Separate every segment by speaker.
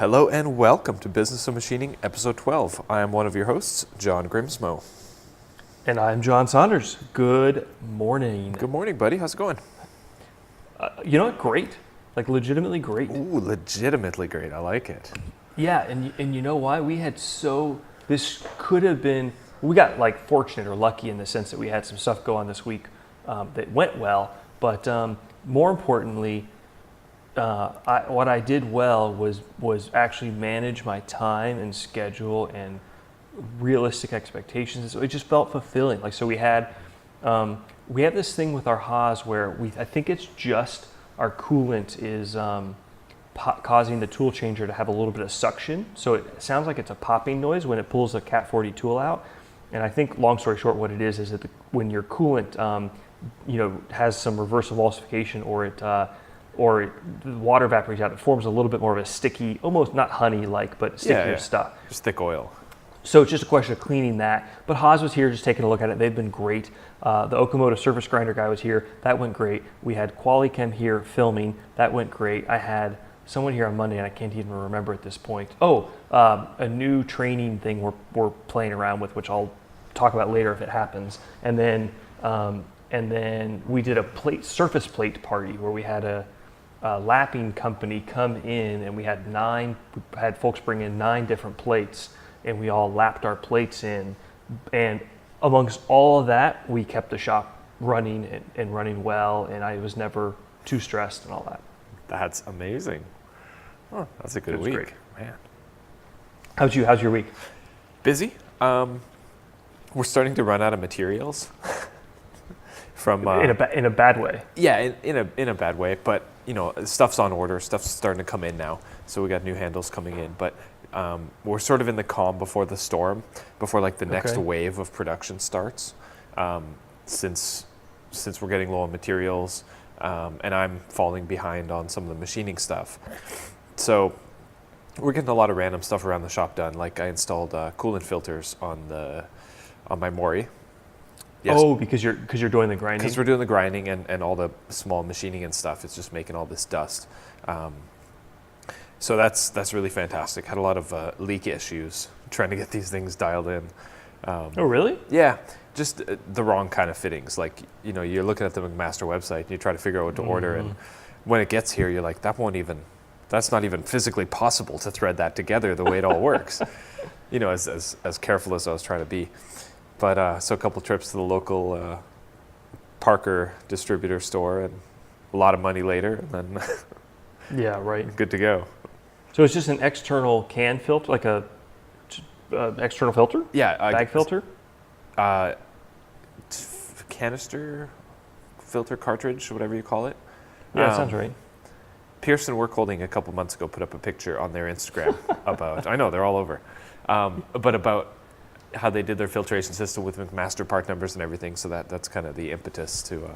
Speaker 1: Hello and welcome to Business of Machining, episode 12. I am one of your hosts, John Grimsmo.
Speaker 2: And I'm John Saunders. Good morning.
Speaker 1: Good morning, buddy. How's it going?
Speaker 2: You know what? Great. Like legitimately great.
Speaker 1: Ooh, legitimately great. I like it.
Speaker 2: Yeah, and you know why? This could have been, we got like fortunate or lucky in the sense that we had some stuff go on this week that went well. But more importantly, what I did well was actually manage my time and schedule and realistic expectations. It just felt fulfilling. Like, so we have this thing with our Haas where I think it's just our coolant is causing the tool changer to have a little bit of suction. So it sounds like it's a popping noise when it pulls the Cat 40 tool out. And I think, long story short, what it is that when your coolant, has some reverse emulsification or the water evaporates out, it forms a little bit more of a sticky, almost not honey-like, but stickier stuff.
Speaker 1: Just thick oil.
Speaker 2: So it's just a question of cleaning that. But Haas was here just taking a look at it. They've been great. The Okamoto surface grinder guy was here. That went great. We had Qualichem here filming. That went great. I had someone here on Monday, and I can't even remember at this point. A new training thing we're playing around with, which I'll talk about later if it happens. And then we did a surface plate party where we had a lapping company come in, and we had folks bring in 9 different plates, and we all lapped our plates in. And amongst all of that, we kept the shop running and running well, and I was never too stressed and all that.
Speaker 1: That's amazing. Oh, that's a good week.
Speaker 2: Great.
Speaker 1: Man.
Speaker 2: How's your week?
Speaker 1: Busy. We're starting to run out of materials. From
Speaker 2: in a bad way.
Speaker 1: Yeah, in a bad way, but stuff's on order. Stuff's starting to come in now, so we got new handles coming in. But we're sort of in the calm before the storm, before like the next wave of production starts. Since we're getting low on materials, and I'm falling behind on some of the machining stuff, so we're getting a lot of random stuff around the shop done. Like I installed coolant filters on my Mori.
Speaker 2: Yes. Oh, because you're doing the grinding?
Speaker 1: Because we're doing the grinding and all the small machining and stuff. It's just making all this dust. So that's really fantastic. Had a lot of leak issues trying to get these things dialed in.
Speaker 2: Oh, really?
Speaker 1: Yeah, just the wrong kind of fittings. Like, you're looking at the McMaster website and you try to figure out what to order. And when it gets here, you're like, that's not even physically possible to thread that together the way it all works. As careful as I was trying to be. But so a couple trips to the local Parker distributor store and a lot of money later, and then
Speaker 2: yeah, right,
Speaker 1: good to go.
Speaker 2: So it's just an external can filter, like a external filter?
Speaker 1: Yeah,
Speaker 2: bag filter.
Speaker 1: Canister filter cartridge, whatever you call it.
Speaker 2: Yeah, that sounds right.
Speaker 1: Pearson Work Holding a couple months ago put up a picture on their Instagram about. I know they're all over, but about how they did their filtration system with McMaster part numbers and everything. So that's kind of the impetus to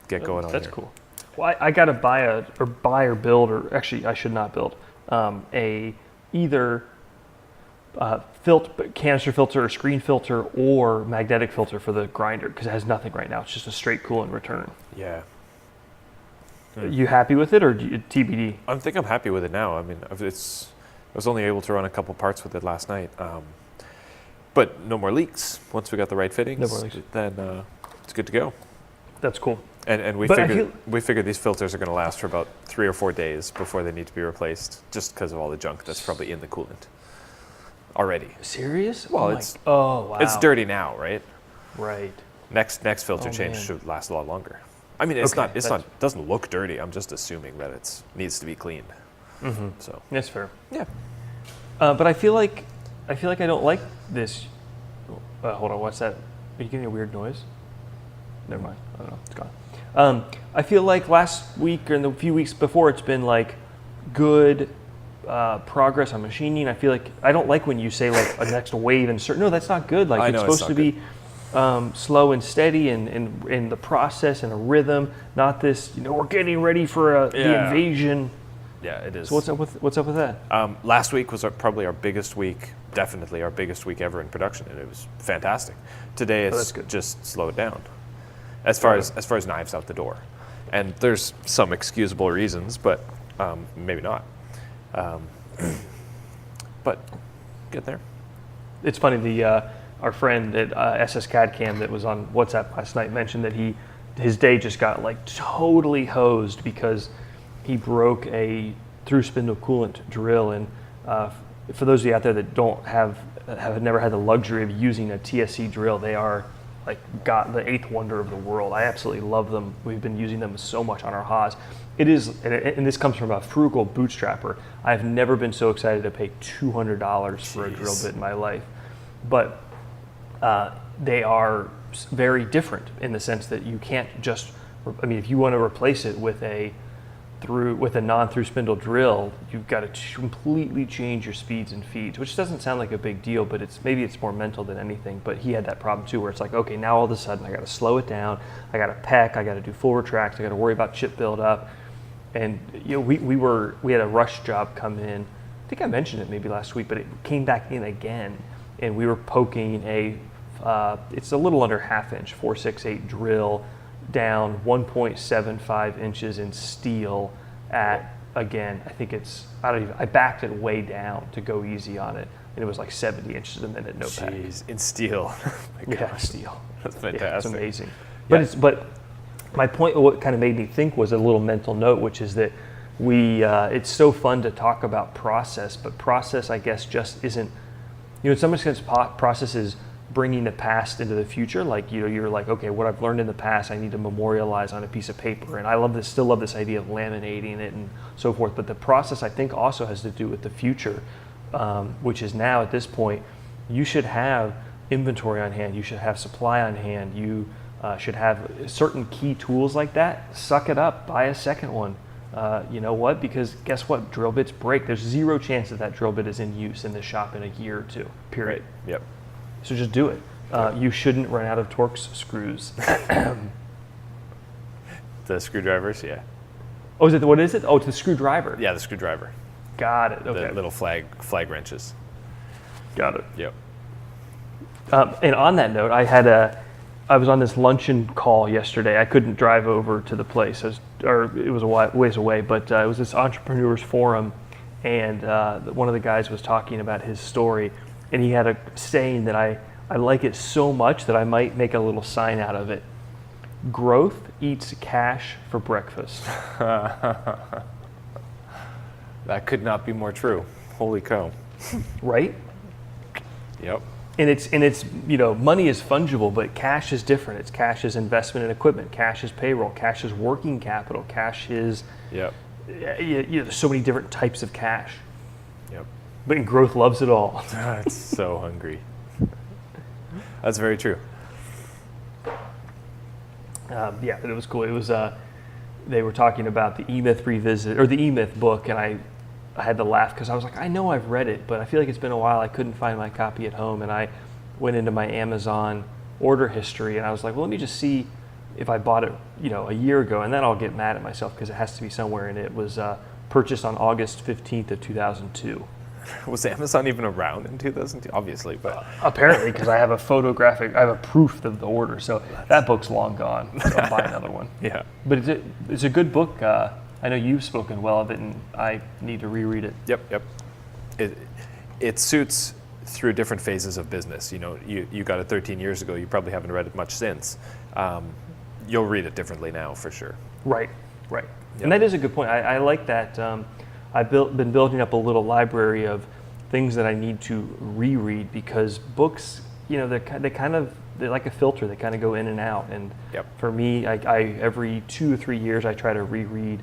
Speaker 1: get going on.
Speaker 2: That's
Speaker 1: here.
Speaker 2: Cool. Well, I got to buy or build, or actually I should not build either canister filter or screen filter or magnetic filter for the grinder, because it has nothing right now. It's just a straight coolant return.
Speaker 1: Yeah.
Speaker 2: You happy with it, or TBD?
Speaker 1: I think I'm happy with it now. I mean, I was only able to run a couple parts with it last night. But no more leaks. Once we got the right fittings, then it's good to go.
Speaker 2: That's cool.
Speaker 1: And we figured these filters are going to last for about 3 or 4 days before they need to be replaced, just because of all the junk that's probably in the coolant already.
Speaker 2: Serious?
Speaker 1: Well,
Speaker 2: wow.
Speaker 1: It's dirty now, right?
Speaker 2: Right.
Speaker 1: Next filter change should last a lot longer. I mean, it doesn't look dirty. I'm just assuming that it needs to be cleaned.
Speaker 2: Mm-hmm.
Speaker 1: So
Speaker 2: that's fair.
Speaker 1: Yeah.
Speaker 2: But I feel like I don't like this. Hold on, what's that? Are you getting a weird noise? Never mind. I don't know. It's gone. I feel like last week or in the few weeks before, it's been like good progress on machining. I feel like I don't like when you say like a next wave and certain. No, that's not good. Like it's supposed to be slow and steady and in the process and a rhythm. Not this. We're getting ready for the invasion.
Speaker 1: Yeah, it is.
Speaker 2: So what's up with that?
Speaker 1: Last week was probably our biggest week, definitely our biggest week ever in production, and it was fantastic. Today it's just slowed down, as far as knives out the door, and there's some excusable reasons, but maybe not. But get there.
Speaker 2: It's funny, our friend at SS CAD Cam that was on WhatsApp last night mentioned that his day just got like totally hosed because he broke a through spindle coolant drill. And for those of you out there that don't have never had the luxury of using a TSC drill, they are like the eighth wonder of the world. I absolutely love them. We've been using them so much on our Haas. It is, and this comes from a frugal bootstrapper. I've never been so excited to pay $200 for a drill bit in my life. But they are very different in the sense that you can't just, I mean, if you want to replace it with a non-through spindle drill, you've got to completely change your speeds and feeds, which doesn't sound like a big deal, but maybe it's more mental than anything. But he had that problem too, where it's like, okay, now all of a sudden I got to slow it down, I got to peck, I got to do full retracts, I got to worry about chip buildup. And we had a rush job come in. I think I mentioned it maybe last week, but it came back in again, and we were poking it's a little under ½ inch 468 drill down 1.75 inches in steel at, again, I think I backed it way down to go easy on it, and it was like 70 inches a minute, no pack.
Speaker 1: Jeez, in steel.
Speaker 2: Yeah, steel.
Speaker 1: That's fantastic.
Speaker 2: Yeah, it's amazing.
Speaker 1: Yeah.
Speaker 2: But my point, what kind of made me think was a little mental note, which is that it's so fun to talk about process, but process, I guess, just isn't, in some sense, process is bringing the past into the future. Like, you're like, okay, what I've learned in the past, I need to memorialize on a piece of paper. And I still love this idea of laminating it and so forth. But the process, I think, also has to do with the future, which is now at this point, you should have inventory on hand. You should have supply on hand. You should have certain key tools like that. Suck it up, buy a second one. You know what? Because guess what? Drill bits break. There's zero chance that drill bit is in use in the shop in a year or two, period.
Speaker 1: Right. Yep.
Speaker 2: So just do it. You shouldn't run out of Torx screws.
Speaker 1: The screwdrivers, yeah.
Speaker 2: Oh, what is it? Oh, it's the screwdriver.
Speaker 1: Yeah, the screwdriver.
Speaker 2: Got it. Okay.
Speaker 1: The little flag wrenches.
Speaker 2: Got it.
Speaker 1: Yep.
Speaker 2: And on that note, I was on this luncheon call yesterday. I couldn't drive over to the place, it was a ways away, but it was this entrepreneurs forum, and one of the guys was talking about his story, and he had a saying that I like it so much that I might make a little sign out of it. Growth eats cash for breakfast.
Speaker 1: That could not be more true. Holy cow.
Speaker 2: Right?
Speaker 1: Yep.
Speaker 2: And it's money is fungible, but cash is different. It's cash is investment in equipment, cash is payroll, cash is working capital, cash is there's so many different types of cash.
Speaker 1: Yep.
Speaker 2: But growth loves it all.
Speaker 1: It's so hungry. That's very true.
Speaker 2: But it was cool. It was they were talking about the E-Myth revisit or the E-Myth book, and I had to laugh because I was like, I know I've read it, but I feel like it's been a while. I couldn't find my copy at home, and I went into my Amazon order history, and I was like, well, let me just see if I bought it, a year ago, and then I'll get mad at myself because it has to be somewhere. And it was purchased on August 15th of 2002.
Speaker 1: Was Amazon even around in 2002? Obviously, but
Speaker 2: apparently, because I have a proof of the order. So that book's long gone. So I'll buy another one.
Speaker 1: Yeah.
Speaker 2: But it's a good book. I know you've spoken well of it, and I need to reread it.
Speaker 1: Yep. It suits through different phases of business. You got it 13 years ago. You probably haven't read it much since. You'll read it differently now, for sure.
Speaker 2: Right.
Speaker 1: Yep.
Speaker 2: And that is a good point. I like that. I've been building up a little library of things that I need to reread because books, they're like a filter. They kind of go in and out. And for me, I every 2 or 3 years I try to reread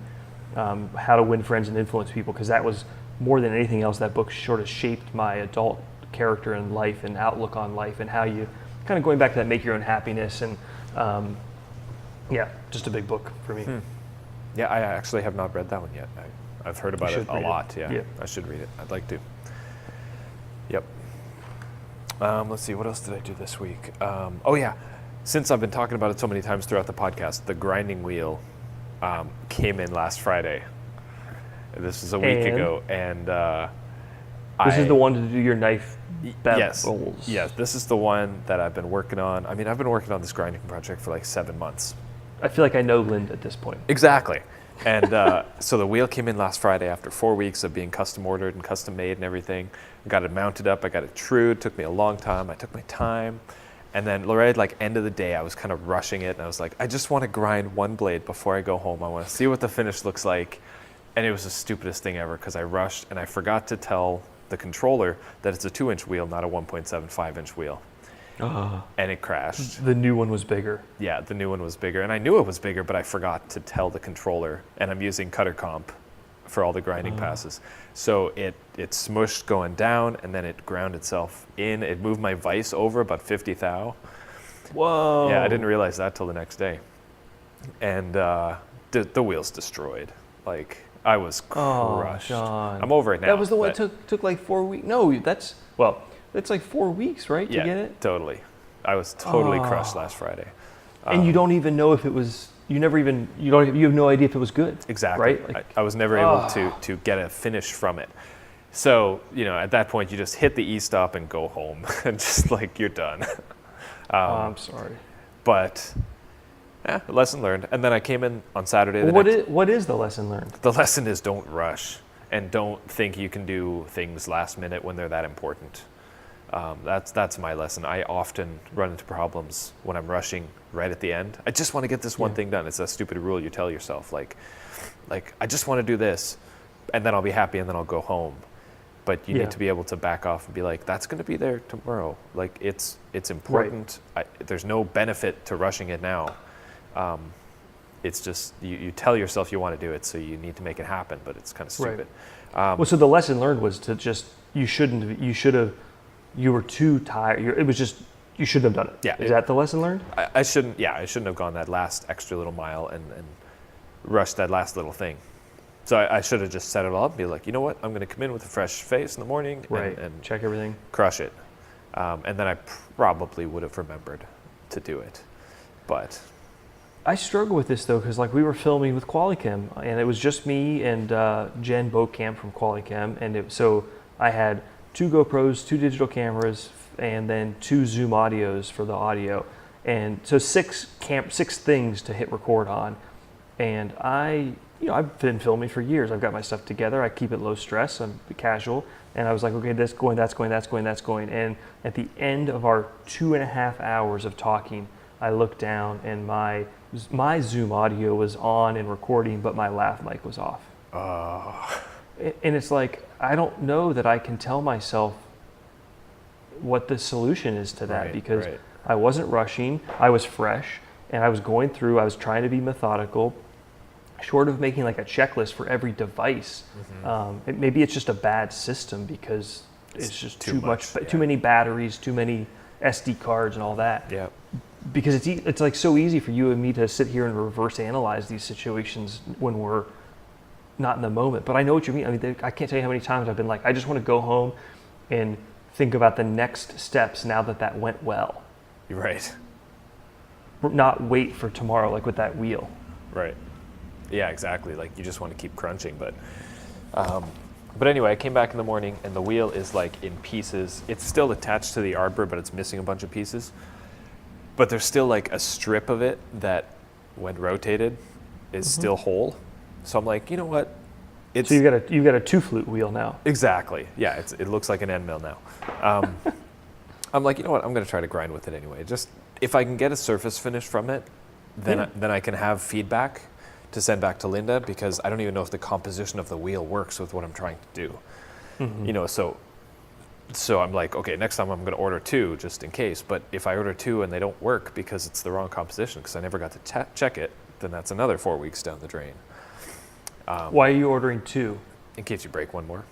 Speaker 2: How to Win Friends and Influence People, because that was more than anything else. That book sort of shaped my adult character in life and outlook on life, and how you kind of going back to that Make Your Own Happiness, and just a big book for me.
Speaker 1: Yeah, I actually have not read that one yet. I've heard about it a lot. Yeah, I should read it. I'd like to. Yep. Let's see, what else did I do this week? Since I've been talking about it so many times throughout the podcast, the grinding wheel came in last Friday. This was a week ago, and
Speaker 2: this is the one to do your knife bevels.
Speaker 1: Yes, this is the one that I've been working on. I mean, I've been working on this grinding project for like 7 months.
Speaker 2: I feel like I know Lynn at this point.
Speaker 1: Exactly. And so the wheel came in last Friday after 4 weeks of being custom ordered and custom made and everything. I got it mounted up. I got it trued. It took me a long time. I took my time. And then right at like end of the day, I was kind of rushing it. And I was like, I just want to grind one blade before I go home. I want to see what the finish looks like. And it was the stupidest thing ever because I rushed and I forgot to tell the controller that it's a 2-inch wheel, not a 1.75-inch wheel. And it crashed.
Speaker 2: The new one was bigger.
Speaker 1: Yeah, the new one was bigger. And I knew it was bigger, but I forgot to tell the controller. And I'm using cutter comp for all the grinding passes. So it smushed going down, and then it ground itself in. It moved my vise over about 50 thou.
Speaker 2: Whoa.
Speaker 1: Yeah, I didn't realize that till the next day. And the wheel's destroyed. Like, I was crushed.
Speaker 2: John.
Speaker 1: I'm over it now.
Speaker 2: That was the one that took like 4 weeks. No, it's like 4 weeks, right, to get it?
Speaker 1: Totally. I was totally crushed last Friday.
Speaker 2: And you don't even know if it was. You have no idea if it was good.
Speaker 1: Exactly.
Speaker 2: Right. Like,
Speaker 1: I was never able to get a finish from it. So at that point, you just hit the e-stop and go home, and just like you're done.
Speaker 2: I'm sorry.
Speaker 1: But lesson learned. And then I came in on Saturday.
Speaker 2: What is the lesson learned?
Speaker 1: The lesson is don't rush and don't think you can do things last minute when they're that important. That's my lesson. I often run into problems when I'm rushing right at the end. I just want to get this one thing done. It's a stupid rule you tell yourself, like I just want to do this, and then I'll be happy, and then I'll go home. But you need to be able to back off and be like, that's going to be there tomorrow. Like it's important. Right. There's no benefit to rushing it now. It's just you tell yourself you want to do it, so you need to make it happen. But it's kind of stupid.
Speaker 2: Right. So the lesson learned was to just you were too tired. You shouldn't have done it.
Speaker 1: Yeah.
Speaker 2: Is that the lesson learned?
Speaker 1: I shouldn't have gone that last extra little mile and rushed that last little thing. So I should have just set it all up and be like, you know what? I'm going to come in with a fresh face in the morning and
Speaker 2: check everything.
Speaker 1: Crush it. And then I probably would have remembered to do it. But
Speaker 2: I struggle with this though, because like we were filming with Qualichem, and it was just me and Jen Bokamp from Qualichem, and so I had 2 GoPros, 2 digital cameras, and then 2 Zoom audios for the audio, and so 6 things to hit record on. And I've been filming for years. I've got my stuff together. I keep it low stress. I'm casual, and I was like, okay, this going, that's going, that's going, that's going. And at the end of our 2.5 hours of talking, I looked down, and my Zoom audio was on and recording, but my lav mic was off. And it's like, I don't know that I can tell myself what the solution is to that, because I wasn't rushing, I was fresh, and I was going through, I was trying to be methodical, short of making like a checklist for every device. Maybe it's just a bad system because it's just too much, too many batteries, too many SD cards and all that.
Speaker 1: Yeah.
Speaker 2: Because it's like so easy for you and me to sit here and reverse analyze these situations when we're not in the moment. But I know what you mean. I mean, I can't tell you how many times I've been like, I just want to go home and think about the next steps now that went well.
Speaker 1: You're right.
Speaker 2: Not wait for tomorrow, like with that wheel.
Speaker 1: Right. Yeah, exactly. Like you just want to keep crunching. But anyway, I came back in the morning and the wheel is like in pieces. It's still attached to the arbor, but it's missing a bunch of pieces. But there's still like a strip of it that, when rotated, is still whole. So I'm like, you know what?
Speaker 2: So you've got a 2-flute wheel now.
Speaker 1: Exactly. Yeah, it looks like an end mill now. I'm like, you know what? I'm going to try to grind with it anyway. Just if I can get a surface finish from it, then I can have feedback to send back to Linda, because I don't even know if the composition of the wheel works with what I'm trying to do. So I'm like, okay, next time I'm going to order 2 just in case. But if I order 2 and they don't work because it's the wrong composition, because I never got to check it, then that's another 4 weeks down the drain.
Speaker 2: Why are you ordering 2?
Speaker 1: In case you break one more.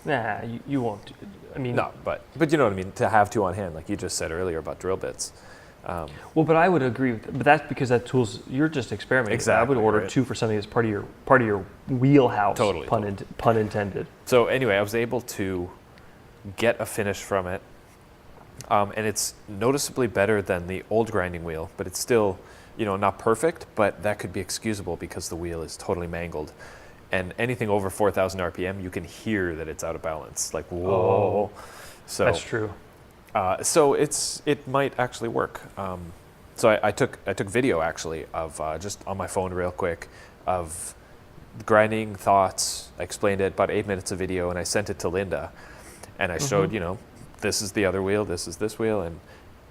Speaker 2: Nah, you won't. I mean,
Speaker 1: no, but you know what I mean. To have 2 on hand, like you just said earlier about drill bits.
Speaker 2: Well, but I would agree with that. But that's because that tool's, you're just experimenting.
Speaker 1: Exactly.
Speaker 2: I would order 2 for something that's part of your wheelhouse.
Speaker 1: Totally.
Speaker 2: Pun intended.
Speaker 1: So anyway, I was able to get a finish from it, and it's noticeably better than the old grinding wheel, but it's still, not perfect, but that could be excusable because the wheel is totally mangled. And anything over 4,000 RPM, you can hear that it's out of balance. Like, whoa. So
Speaker 2: that's true.
Speaker 1: So it might actually work. So I took video actually of just on my phone real quick of grinding thoughts. I explained it, about 8 minutes of video, and I sent it to Linda, and I showed, this is the other wheel, this is this wheel,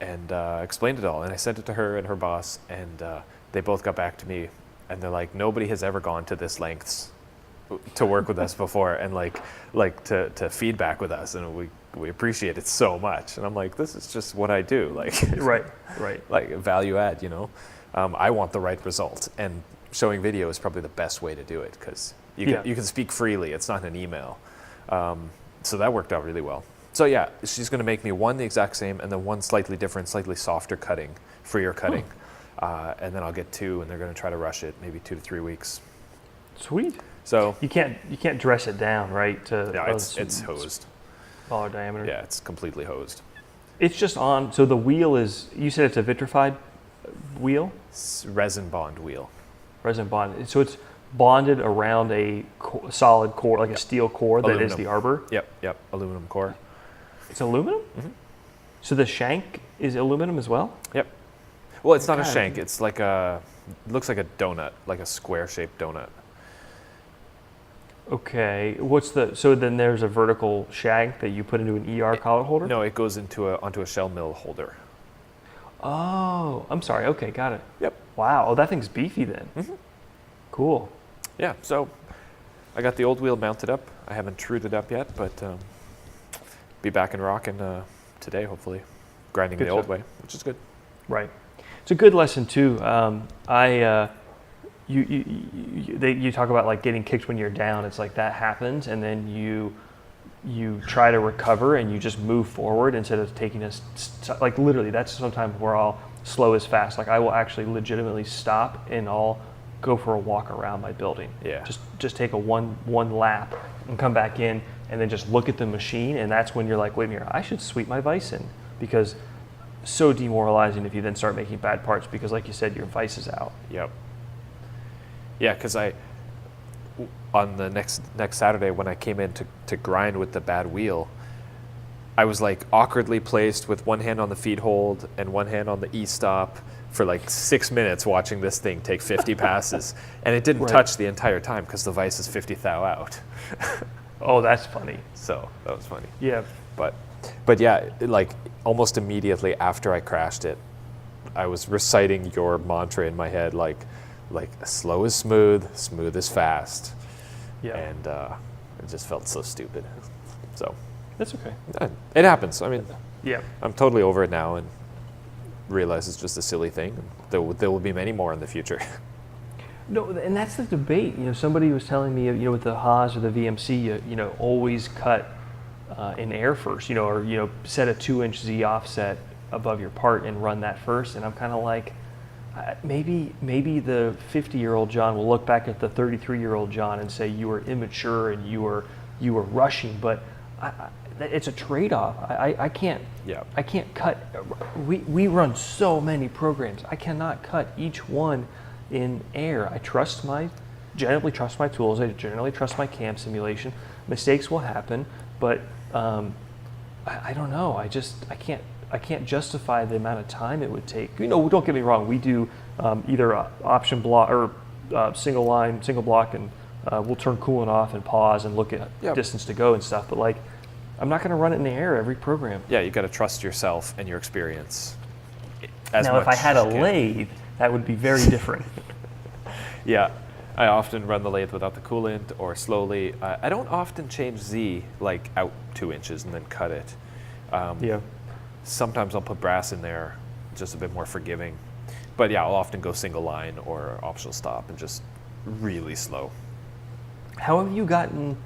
Speaker 1: and explained it all. And I sent it to her and her boss, and they both got back to me, and they're like, nobody has ever gone to this lengths to work with us before, and like to feedback with us, and we appreciate it so much. And I'm like, this is just what I do, like
Speaker 2: Right.
Speaker 1: like value add, I want the right result, and showing video is probably the best way to do it, because you can speak freely. It's not an email, so that worked out really well. So yeah, she's going to make me one the exact same, and then one slightly different, slightly softer cutting, freer cutting, and then I'll get two, and they're going to try to rush it, maybe 2 to 3 weeks.
Speaker 2: Sweet.
Speaker 1: So
Speaker 2: you can't dress it down, right?
Speaker 1: It's hosed.
Speaker 2: Smaller diameter.
Speaker 1: Yeah, it's completely hosed.
Speaker 2: It's just on. So the wheel is. You said it's a vitrified wheel.
Speaker 1: It's resin bond wheel.
Speaker 2: Resin bond. So it's bonded around a solid core, like a steel core that is the arbor.
Speaker 1: Yep. Aluminum core.
Speaker 2: It's aluminum.
Speaker 1: Mm-hmm.
Speaker 2: So the shank is aluminum as well.
Speaker 1: Yep. Well, it's not a shank. It's like looks like a donut, like a square-shaped donut.
Speaker 2: Okay. So then there's a vertical shank that you put into an ER collet holder?
Speaker 1: No, it goes onto a shell mill holder.
Speaker 2: Oh, I'm sorry. Okay, got it.
Speaker 1: Yep.
Speaker 2: Wow. Oh, that thing's beefy then.
Speaker 1: Mm-hmm.
Speaker 2: Cool.
Speaker 1: Yeah. So I got the old wheel mounted up. I haven't trued it up yet, but be back and rocking today, hopefully, grinding the old way, which is good.
Speaker 2: Right. It's a good lesson too. You talk about like getting kicked when you're down. It's like that happens, and then you try to recover, and you just move forward instead of taking like literally. That's sometimes where I'll slow as fast. Like I will actually legitimately stop, and I'll go for a walk around my building.
Speaker 1: Yeah.
Speaker 2: Just take a one lap and come back in, and then just look at the machine, and that's when you're like, wait a minute, I should sweep my vise in, because so demoralizing if you then start making bad parts, because like you said, your vise is out.
Speaker 1: Yep. Yeah, because on the next Saturday when I came in to grind with the bad wheel, I was like awkwardly placed with one hand on the feed hold and one hand on the e-stop for like 6 minutes watching this thing take 50 passes, and it didn't touch the entire time because the vise is 50 thou out.
Speaker 2: Oh, that's funny.
Speaker 1: So that was funny.
Speaker 2: Yeah.
Speaker 1: But yeah, like almost immediately after I crashed it, I was reciting your mantra in my head, like slow is smooth, smooth is fast.
Speaker 2: Yeah.
Speaker 1: And it just felt so stupid. So
Speaker 2: that's okay.
Speaker 1: It happens. I mean,
Speaker 2: yeah,
Speaker 1: I'm totally over it now and realize it's just a silly thing. There will be many more in the future.
Speaker 2: No, and that's the debate. Somebody was telling me, with the Haas or the VMC, always cut in air first, or set a 2-inch Z offset above your part and run that first. And I'm kind of like, maybe the 50-year-old John will look back at the 33-year-old John and say you were immature and you were rushing, but it's a trade-off. I can't.
Speaker 1: Yeah.
Speaker 2: I can't cut. We run so many programs. I cannot cut each one in air. I generally trust my tools. I generally trust my cam simulation. Mistakes will happen, but I don't know. I can't justify the amount of time it would take. Don't get me wrong. We do either option block or single line, single block, and we'll turn coolant off and pause and look at distance to go and stuff. But like, I'm not going to run it in the air every program.
Speaker 1: Yeah, you got to trust yourself and your experience.
Speaker 2: Now, if I had a lathe, that would be very different.
Speaker 1: Yeah, I often run the lathe without the coolant or slowly. I don't often change Z like out 2 inches and then cut it.
Speaker 2: Yeah.
Speaker 1: Sometimes I'll put brass in there, just a bit more forgiving. But yeah, I'll often go single line or optional stop and just really slow.
Speaker 2: How have you gotten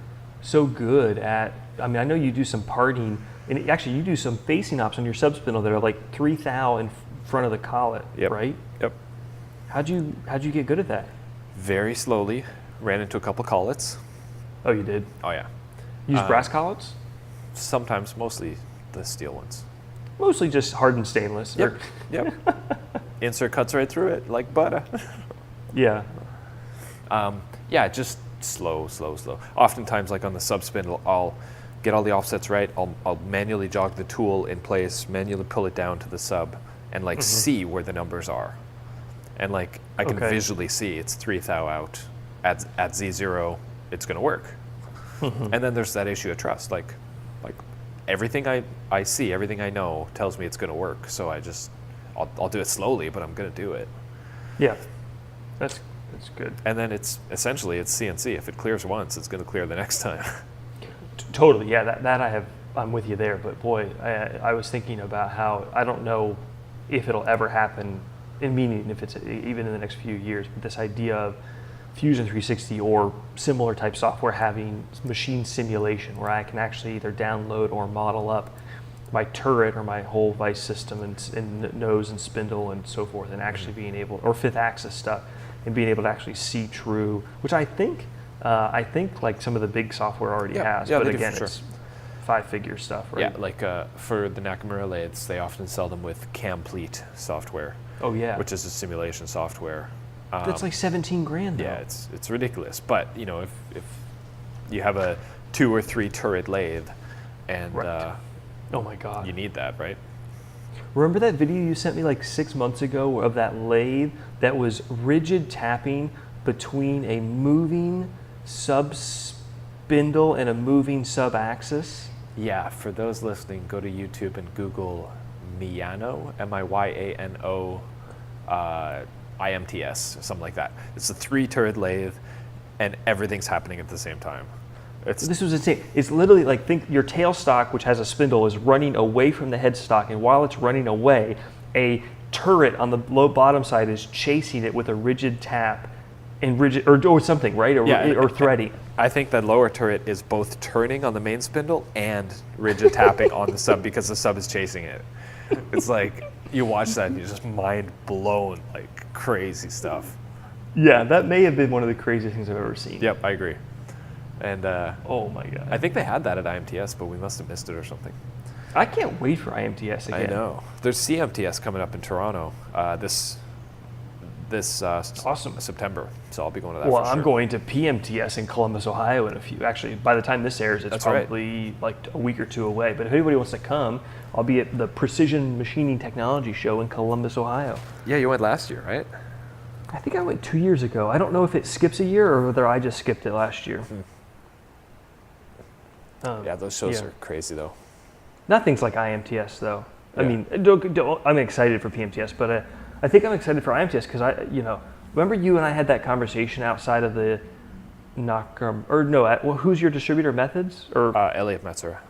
Speaker 2: so good at, I know you do some parting, and actually you do some facing ops on your subspindle that are like 3 thou in front of the collet, right?
Speaker 1: Yep.
Speaker 2: How'd you get good at that?
Speaker 1: Very slowly. Ran into a couple collets.
Speaker 2: Oh, you did?
Speaker 1: Oh yeah.
Speaker 2: Use brass collets?
Speaker 1: Sometimes, mostly the steel ones.
Speaker 2: Mostly just hardened stainless.
Speaker 1: Yep. Insert cuts right through it like butter.
Speaker 2: Yeah.
Speaker 1: Yeah, just slow. Oftentimes, like on the subspindle, I'll get all the offsets right. I'll manually jog the tool in place, manually pull it down to the sub, and see where the numbers are. And like I can visually see it's 3 thou out at Z0, it's going to work. And then there's that issue of trust. Like everything I see, everything I know tells me it's going to work. So I'll do it slowly, but I'm going to do it.
Speaker 2: Yeah, that's good.
Speaker 1: And then it's CNC. If it clears once, it's going to clear the next time.
Speaker 2: Totally, yeah. That I'm with you there. But boy, I was thinking about how I don't know if it'll ever happen. Meaning if it's even in the next few years. But this idea of Fusion 360 or similar type software having machine simulation, where I can actually either download or model up my turret or my whole vice system and nose and spindle and so forth, and actually being able, or fifth axis stuff, and being able to actually see true, which I think like some of the big software already has, but again, it's 5-figure stuff, right?
Speaker 1: Yeah, like for the Nakamura lathes, they often sell them with Camplete software.
Speaker 2: Oh yeah,
Speaker 1: which is a simulation software.
Speaker 2: That's like $17,000 though.
Speaker 1: Yeah, it's ridiculous. But if you have a 2 or 3 turret lathe, and
Speaker 2: right. Oh my God,
Speaker 1: you need that, right?
Speaker 2: Remember that video you sent me like 6 months ago of that lathe that was rigid tapping between a moving sub spindle and a moving sub axis?
Speaker 1: Yeah, for those listening, go to YouTube and Google Miyano, Myano, IMTS, or something like that. It's a 3 turret lathe, and everything's happening at the same time.
Speaker 2: This was insane. It's literally like, think your tailstock, which has a spindle, is running away from the headstock, and while it's running away, a turret on the low bottom side is chasing it with a rigid tap, and rigid or something, right? Or threading.
Speaker 1: I think that lower turret is both turning on the main spindle and rigid tapping on the sub because the sub is chasing it. It's like you watch that and you're just mind blown, like crazy stuff.
Speaker 2: Yeah, that may have been one of the craziest things I've ever seen.
Speaker 1: Yep, I agree. And
Speaker 2: oh my God,
Speaker 1: I think they had that at IMTS, but we must have missed it or something.
Speaker 2: I can't wait for IMTS again.
Speaker 1: I know. There's CMTS coming up in Toronto this
Speaker 2: awesome
Speaker 1: September, so I'll be going to that.
Speaker 2: Well,
Speaker 1: for sure.
Speaker 2: I'm going to PMTS in Columbus, Ohio in a few. Actually, by the time this airs, it's
Speaker 1: That's
Speaker 2: probably like a week or 2 away. But if anybody wants to come, I'll be at the Precision Machining Technology Show in Columbus, Ohio.
Speaker 1: Yeah, you went last year, right?
Speaker 2: I think I went 2 years ago. I don't know if it skips a year or whether I just skipped it last year.
Speaker 1: Yeah, those shows are crazy though.
Speaker 2: Nothing's like IMTS though.
Speaker 1: Yeah.
Speaker 2: I mean, I'm excited for PMTS, but I think I'm excited for IMTS because remember you and I had that conversation outside of the who's your distributor, Methods or
Speaker 1: Elliot Metzger?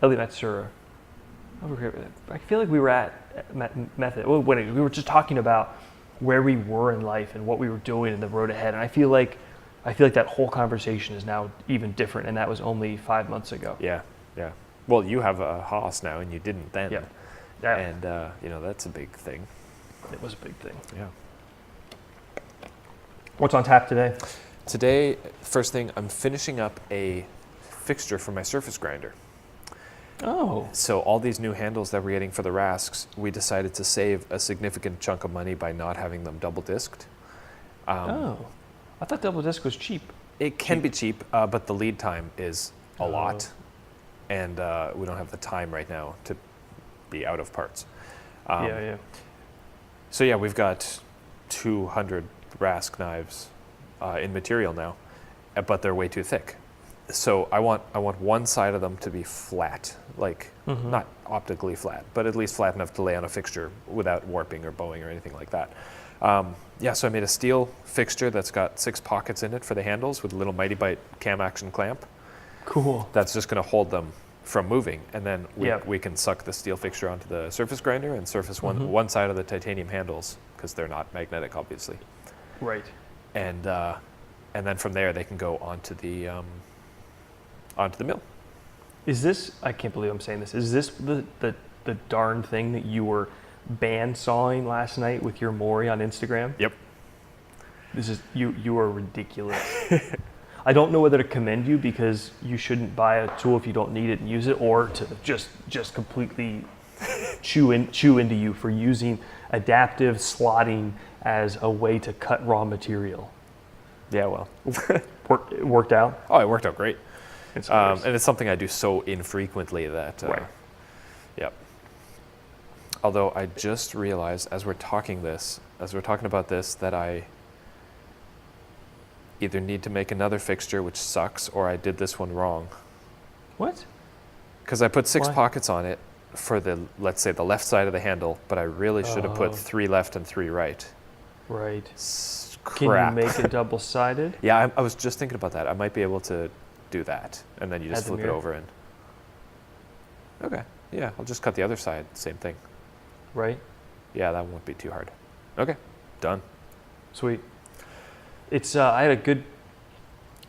Speaker 2: Elliot Metzger. I feel like we were at Method. Well, when we were just talking about where we were in life and what we were doing in the road ahead, and I feel like that whole conversation is now even different, and that was only 5 months ago.
Speaker 1: Yeah. Well, you have a Haas now, and you didn't then.
Speaker 2: Yeah.
Speaker 1: And that's a big thing.
Speaker 2: It was a big thing.
Speaker 1: Yeah.
Speaker 2: What's on tap today?
Speaker 1: Today, first thing, I'm finishing up a fixture for my surface grinder.
Speaker 2: Oh.
Speaker 1: So all these new handles that we're getting for the Rasks, we decided to save a significant chunk of money by not having them double disked.
Speaker 2: I thought double disc was cheap.
Speaker 1: It can be cheap, but the lead time is a lot, and we don't have the time right now to be out of parts. So yeah, we've got 200 Rask knives in material now, but they're way too thick. So I want one side of them to be flat, like not optically flat, but at least flat enough to lay on a fixture without warping or bowing or anything like that. So I made a steel fixture that's got 6 pockets in it for the handles with a little Mighty Bite cam action clamp.
Speaker 2: Cool.
Speaker 1: That's just going to hold them from moving, and then we can suck the steel fixture onto the surface grinder and surface one side of the titanium handles because they're not magnetic, obviously.
Speaker 2: Right.
Speaker 1: And then from there they can go onto the mill.
Speaker 2: Is this? I can't believe I'm saying this. Is this the darn thing that you were band sawing last night with your Mori on Instagram?
Speaker 1: Yep.
Speaker 2: This is you are ridiculous. I don't know whether to commend you because you shouldn't buy a tool if you don't need it and use it, or to just completely chew into you for using adaptive slotting as a way to cut raw material.
Speaker 1: Yeah, well,
Speaker 2: It worked out.
Speaker 1: Oh, it worked out great.
Speaker 2: And
Speaker 1: it's something I do so infrequently that.
Speaker 2: Right.
Speaker 1: Yep. Although I just realized as we're talking about this, that either need to make another fixture, which sucks, or I did this one wrong.
Speaker 2: What?
Speaker 1: Because I put 6
Speaker 2: Why?
Speaker 1: pockets on it for the, let's say, the left side of the handle, but I really should have put 3 left and 3 right.
Speaker 2: Right.
Speaker 1: Crap.
Speaker 2: Can you make it double-sided?
Speaker 1: Yeah, I was just thinking about that. I might be able to do that, and then you just
Speaker 2: Add the
Speaker 1: flip it
Speaker 2: mirror?
Speaker 1: over and. Okay. Yeah, I'll just cut the other side. Same thing.
Speaker 2: Right.
Speaker 1: Yeah, that won't be too hard. Okay, done.
Speaker 2: Sweet. It's I had a good.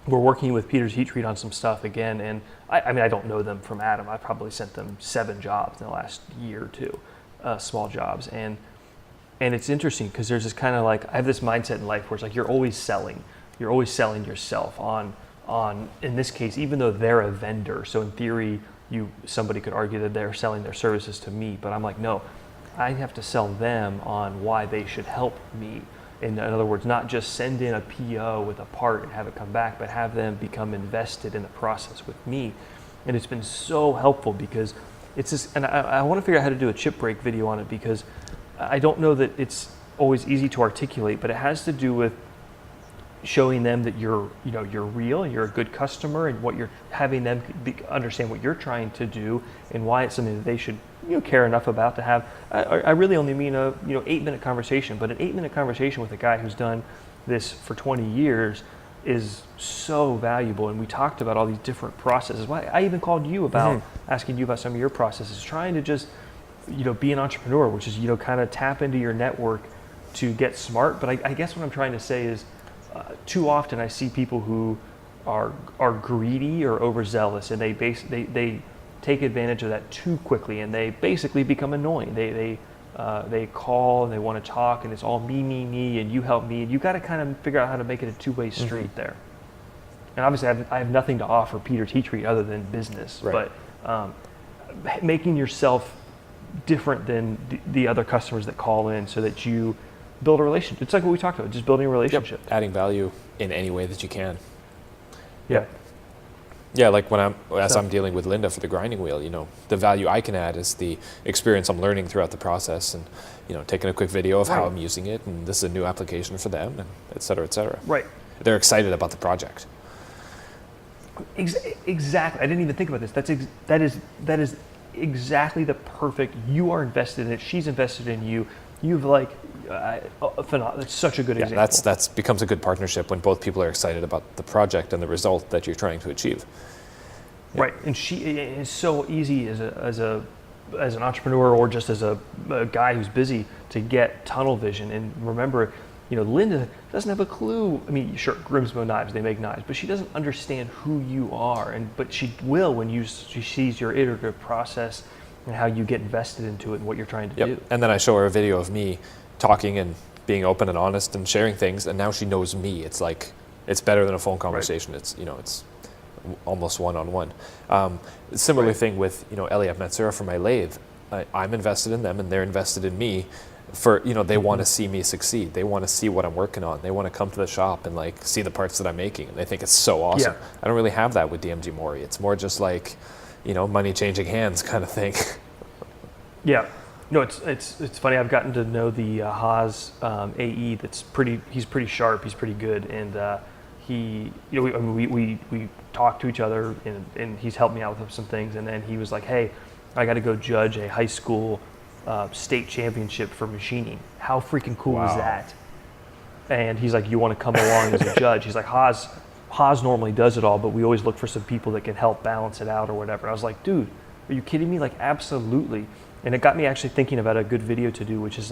Speaker 2: We're working with Peter's Heat Treat on some stuff again, and I mean I don't know them from Adam. I probably sent them 7 jobs in the last year or 2, small jobs, and it's interesting because there's this kind of like I have this mindset in life where it's like you're always selling yourself on in this case even though they're a vendor. So in theory, somebody could argue that they're selling their services to me, but I'm like no, I have to sell them on why they should help me. In other words, not just send in a PO with a part and have it come back, but have them become invested in the process with me. And it's been so helpful because it's just, and I want to figure out how to do a chip break video on it because I don't know that it's always easy to articulate, but it has to do with showing them that you're real, you're a good customer, and what you're having them understand what you're trying to do and why it's something that they should care enough about to have. I really only mean a 8-minute conversation, but an 8-minute conversation with a guy who's done this for 20 years is so valuable. And we talked about all these different processes. Why I even called you about asking you about some of your processes, trying to just be an entrepreneur, which is kind of tap into your network to get smart. But I guess what I'm trying to say is too often I see people who are greedy or overzealous, and they take advantage of that too quickly, and they basically become annoying. They call and they want to talk, and it's all me, and you help me, and you got to kind of figure out how to make it a two-way street there. And obviously, I have nothing to offer Peter's Heat Treat other than business,
Speaker 1: right.
Speaker 2: But making yourself different than the other customers that call in, so that you build a relationship. It's like what we talked about, just building a relationship.
Speaker 1: Yep. Adding value in any way that you can.
Speaker 2: Yeah.
Speaker 1: Yeah, like as I'm dealing with Linda for the grinding wheel, the value I can add is the experience I'm learning throughout the process, and taking a quick video of how I'm using it, and this is a new application for them, and et cetera, et cetera.
Speaker 2: Right.
Speaker 1: They're excited about the project.
Speaker 2: Exactly. I didn't even think about this. That is exactly the perfect. You are invested in it. She's invested in you. You've it's such a good example.
Speaker 1: That's becomes a good partnership when both people are excited about the project and the result that you're trying to achieve. Yeah.
Speaker 2: Right, and she is so easy as an entrepreneur or just as a guy who's busy to get tunnel vision. And remember, Linda doesn't have a clue. I mean, sure, Grimsmo knives, they make knives, but she doesn't understand who you are. But she will when she sees your iterative process and how you get invested into it and what you're trying to do.
Speaker 1: And then I show her a video of me talking and being open and honest and sharing things, and now she knows me. It's like, it's better than a phone conversation. Right. It's almost one-on-one. Similar thing with, Elliot Matsura for my lathe. I'm invested in them and they're invested in me for, they want to see me succeed. They want to see what I'm working on. They want to come to the shop and see the parts that I'm making, and they think it's so awesome. Yeah. I don't really have that with DMG Mori. It's more just like, money changing hands kind of thing. Yeah.
Speaker 2: No, it's funny. I've gotten to know the Haas AE. He's pretty sharp. He's pretty good, and we talk to each other, and he's helped me out with some things. And then he was like, "Hey, I got to go judge a high school state championship for machining. How freaking cool is that?" And he's like, "You want to come along as a judge?" He's like, Haas normally does it all, but we always look for some people that can help balance it out or whatever. I was like, dude, are you kidding me? Like, absolutely. And it got me actually thinking about a good video to do, which is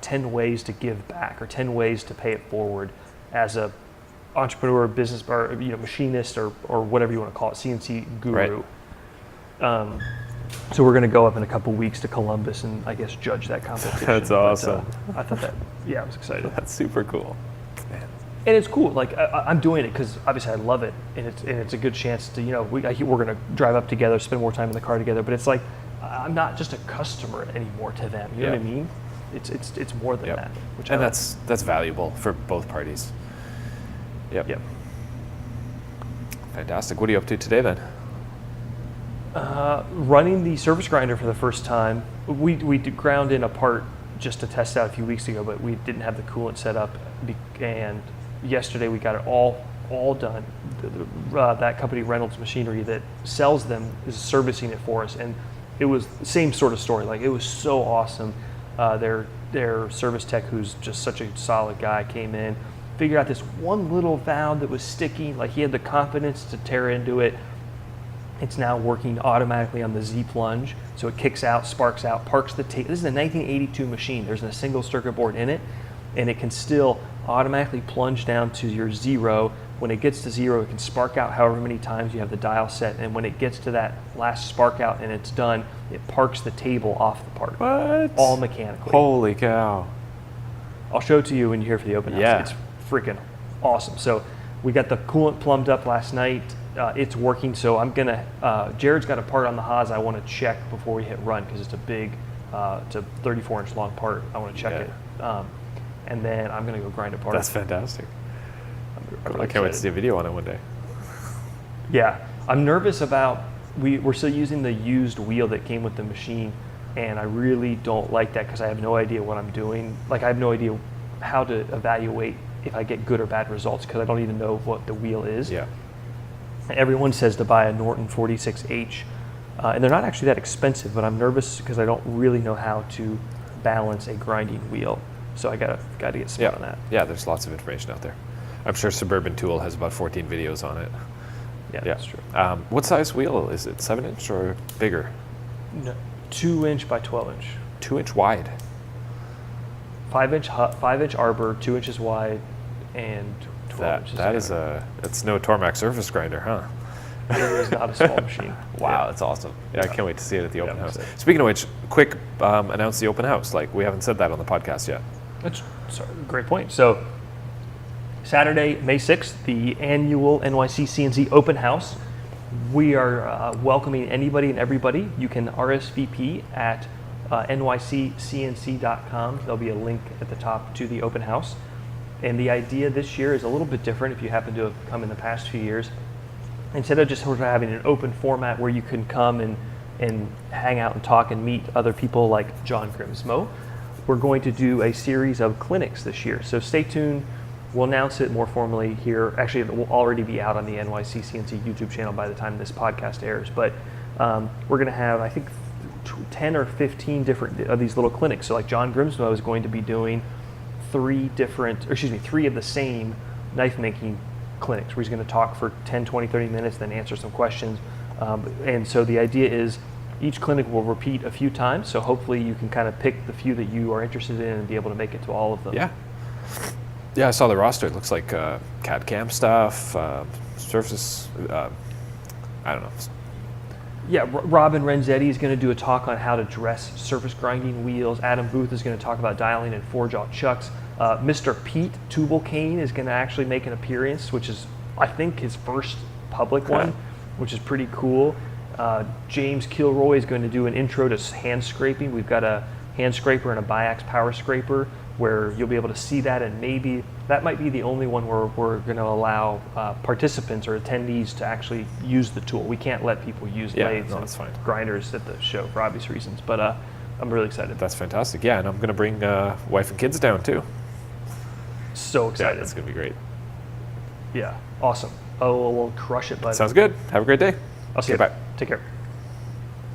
Speaker 2: 10 ways to give back or 10 ways to pay it forward as a entrepreneur, business, or machinist, or whatever you want to call it, CNC guru.
Speaker 1: Right.
Speaker 2: So we're going to go up in a couple weeks to Columbus and I guess judge that competition.
Speaker 1: That's awesome.
Speaker 2: I thought that, I was excited.
Speaker 1: That's super cool. Man.
Speaker 2: And it's cool. I'm doing it because obviously I love it, and it's a good chance to we're going to drive up together, spend more time in the car together. But it's like I'm not just a customer anymore to them. You know what I mean? It's more than that.
Speaker 1: And that's valuable for both parties. Yep. Fantastic. What are you up to today then?
Speaker 2: Running the surface grinder for the first time. We ground in a part just to test out a few weeks ago, but we didn't have the coolant set up, and yesterday we got it all done. That company, Reynolds Machinery, that sells them, is servicing it for us, and it was the same sort of story. Like, it was so awesome. Their service tech, who's just such a solid guy, came in, figured out this one little valve that was sticking. Like, he had the confidence to tear into it. It's now working automatically on the Z plunge, so it kicks out, sparks out, parks the tape. This is a 1982 machine. There's a single circuit board in it, and it can still automatically plunge down to your 0. When it gets to 0, it can spark out however many times you have the dial set, and when it gets to that last spark out and it's done, it parks the table off the part.
Speaker 1: What?
Speaker 2: All mechanically.
Speaker 1: Holy cow.
Speaker 2: I'll show it to you when you're here for the open house.
Speaker 1: Yeah.
Speaker 2: It's freaking awesome. So we got the coolant plumbed up last night. It's working, so I'm gonna, Jared's got a part on the Haas I want to check before we hit run, because it's a big, it's a 34-inch long part. I want to check it. And then I'm gonna go grind it apart.
Speaker 1: That's fantastic.
Speaker 2: I'm really
Speaker 1: I can't wait to
Speaker 2: excited.
Speaker 1: see a video on it one day.
Speaker 2: Yeah, I'm nervous about, we're still using the used wheel that came with the machine, and I really don't like that because I have no idea what I'm doing. Like, I have no idea how to evaluate if I get good or bad results, because I don't even know what the wheel is.
Speaker 1: Yeah.
Speaker 2: Everyone says to buy a Norton 46H, and they're not actually that expensive, but I'm nervous because I don't really know how to balance a grinding wheel. So I gotta get smart on that.
Speaker 1: Yeah, there's lots of information out there. I'm sure Suburban Tool has about 14 videos on it.
Speaker 2: Yeah, that's true.
Speaker 1: What size wheel is it? 7-inch or bigger?
Speaker 2: No, 2-inch by 12-inch.
Speaker 1: 2-inch wide.
Speaker 2: 5-inch arbor, 2 inches wide, and 12 inches.
Speaker 1: It's no Tormac surface grinder, huh?
Speaker 2: It is not a small machine.
Speaker 1: Wow, that's awesome. Yeah, I can't wait to see it at the open
Speaker 2: I'm
Speaker 1: house.
Speaker 2: excited.
Speaker 1: Speaking of which, quick announce the open house. Like, we haven't said that on the podcast yet.
Speaker 2: That's great point. So Saturday, May 6th, the annual NYC CNC open house. We are welcoming anybody and everybody. You can RSVP at nyccnc.com. There'll be a link at the top to the open house. And the idea this year is a little bit different if you happen to have come in the past few years. Instead of just sort of having an open format where you can come and hang out and talk and meet other people like John Grimsmo, we're going to do a series of clinics this year. So stay tuned. We'll announce it more formally here. Actually, it will already be out on the NYC CNC YouTube channel by the time this podcast airs. But we're going to have, I think, 10 or 15 different of these little clinics. So like John Grimsmo is going to be doing 3 of the same knife making clinics where he's going to talk for 10, 20, 30 minutes, then answer some questions. And so the idea is each clinic will repeat a few times. So hopefully you can kind of pick the few that you are interested in and be able to make it to all of them.
Speaker 1: Yeah. Yeah, I saw the roster. It looks like CAD CAM stuff, surface, I don't know.
Speaker 2: Yeah, Robin Renzetti is going to do a talk on how to dress surface grinding wheels. Adam Booth is going to talk about dialing and four-jaw chucks. Mr. Pete Tubal-Cain is going to actually make an appearance, which is, I think, his first public one, which is pretty cool. James Kilroy is going to do an intro to hand scraping. We've got a hand scraper and a biax power scraper where you'll be able to see that, and maybe that might be the only one where we're going to allow participants or attendees to actually use the tool. We can't let people use lathes and grinders at the show for obvious reasons, but I'm really excited.
Speaker 1: That's fantastic. Yeah, and I'm going to bring wife and kids down too.
Speaker 2: So excited.
Speaker 1: Yeah, that's going to be great.
Speaker 2: Yeah, awesome. Oh, we'll crush it, bud.
Speaker 1: Sounds good. Have a great day.
Speaker 2: I'll see you.
Speaker 1: Bye.
Speaker 2: Take care.